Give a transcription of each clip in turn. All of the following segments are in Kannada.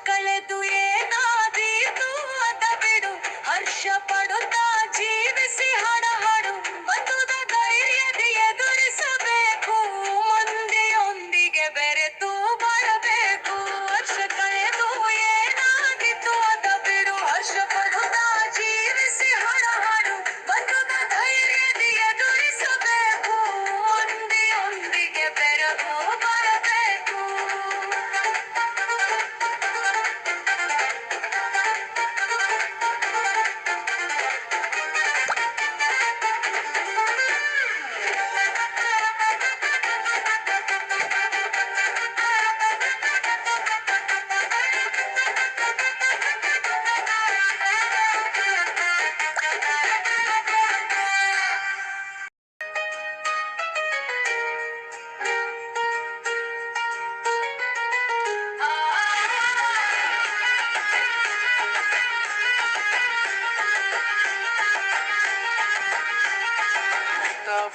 ಕಳೆದು ಏನಾದೀತು ಅದ ಬಿಡು, ಹರ್ಷ ಪಡುತ್ತಾ ಜೀವಿಸಿ ಹಡಹಡು, ಬಂಧುದ ಧೈರ್ಯದಿ ಎದುರಿಸಬೇಕು, ಮಂದಿಯೊಂದಿಗೆ ಬೆರೆತು ಬಾಳಬೇಕು. ಹರ್ಷ ಕಳೆದು ಏನಾದೀತು ಅದ ಬಿಡು, ಹರ್ಷ ಪಡುತ್ತಾ ಜೀವಿಸಿ ಹಡಹಡು, ಬಂಧುದ ಧೈರ್ಯದಿ ಎದುರಿಸಬೇಕು, ಮಂದಿಯೊಂದಿಗೆ ಬೆರೆತು ಬಾಳಬೇಕು.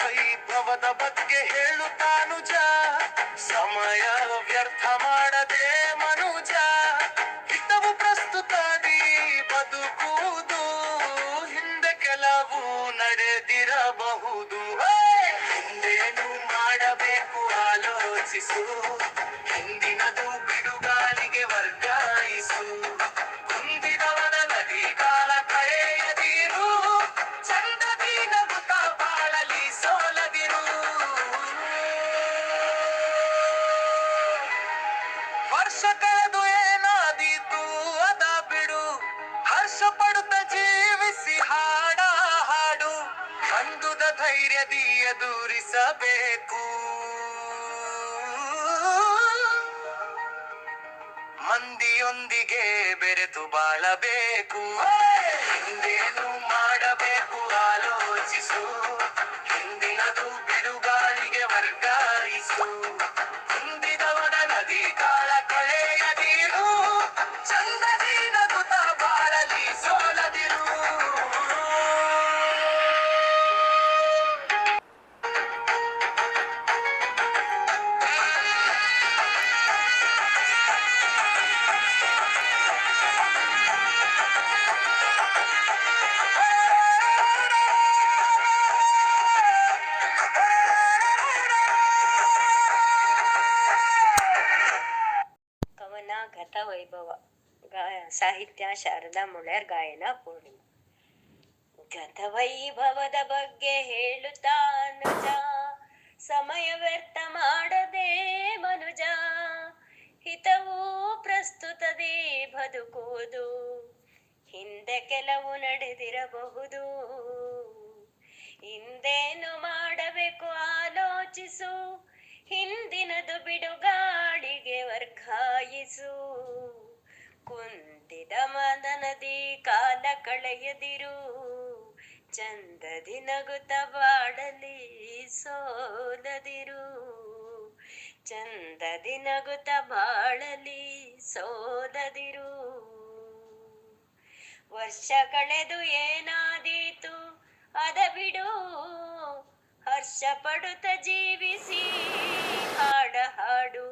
ವೈಭವದ ಬಗ್ಗೆ ಹೇಳುತ್ತಾನುಜ, ಸಮಯ ವ್ಯರ್ಥ ಮಾಡದೆ ಮನುಜ, ಹಿತವು ಪ್ರಸ್ತುತದಿ ಬದುಕುವುದು, ಹಿಂದೆ ಕೆಲವು ನಡೆದಿರಬಹುದು, ಹಿಂದೇನು ಮಾಡಬೇಕು ಆಲೋಚಿಸು, ಹಿಂದಿನದು ಬಿಡುಗಾಳಿಗೆ ವರ್ಗಾಯಿಸು, ಮುಂದಿನವನ ನದಿ ಕಾಲ ಕಳೆಯದಿರು, ಚಂದದಿ ನಗುತ್ತಾ ಬಾಳಲಿ ಸೋಲದಿರು. ವರ್ಷ ಕಳೆದು ಏನಾದೀತು ಅದ ಬಿಡು, ಹರ್ಷ ಪಡುತ್ತ ಜೀವಿಸಿ ಹಾಡ ಹಾಡು, ಬಂಧುದ ಧೈರ್ಯದಿ ಎದುರಿಸಬೇಕು, ಮಂದಿಯೊಂದಿಗೆ ಬೆರೆತು ಬಾಳಬೇಕು. ಹಿಂದೇನು ಮಾಡಬೇಕು ಆಲೋಚಿಸು, ಹಿಂದಿನದು ಬಿಡುಗಾಳಿಗೆ ವರ್ಗಾಯಿಸು, ಮುಂದಿನವನ ನದಿ ಕಾಲ ಕಳೆಯದಿರು, ಚಂದದಿ ನಗುತ್ತ ಬಾಳಲಿ ಸೋಲದಿರು. ಕವನ ಗತವೈಭವ. ಸಾಹಿತ್ಯ ಶಾರದಾ ಮುಳೇರ್, ಗಾಯನ ಪೂರ್ಣಿಮಾ. ಗತವೈಭವದ ಬಗ್ಗೆ ಹೇಳುತ್ತಾ ಅನುಜ, ಸಮಯ ವ್ಯರ್ಥ ಮಾಡದೆ ಮನುಜ, ಹಿತವು ಪ್ರಸ್ತುತದೇ ಬದುಕುವುದು, ಹಿಂದೆ ಕೆಲವು ನಡೆದಿರಬಹುದು, ಹಿಂದೇನು ಮಾಡಬೇಕು ಆಲೋಚಿಸು, ಹಿಂದಿನದು ಬಿಡುಗಾಳಿಗೆ ವರ್ಗಾಯಿಸು, ಕುಂದಿದ ಮದನದಿ ಕಾಲ ಕಳೆಯದಿರು, ಚಂದದಿ ನಗುತ್ತ ಬಾಡಲಿ ಸೋಲದಿರು, ಚಂದದಿ ನಗುತ್ತ ಬಾಳಲಿ ಸೋಲದಿರು. ವರ್ಷ ಕಳೆದು ಏನಾದೀತು ಅದ ಬಿಡು, ಹರ್ಷ ಪಡುತ್ತ ಜೀವಿಸಿ ಹಾಡ ಹಾಡು,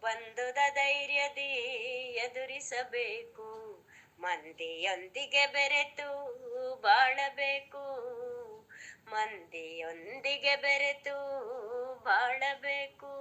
ಬಂಧುದ ಧೈರ್ಯದಿ ಎದುರಿಸಬೇಕು, ಮಂದಿಯೊಂದಿಗೆ ಬೆರೆತು ಬಾಳಬೇಕು, ಮಂದಿಯೊಂದಿಗೆ ಬೆರೆತು ಬಾಳಬೇಕು.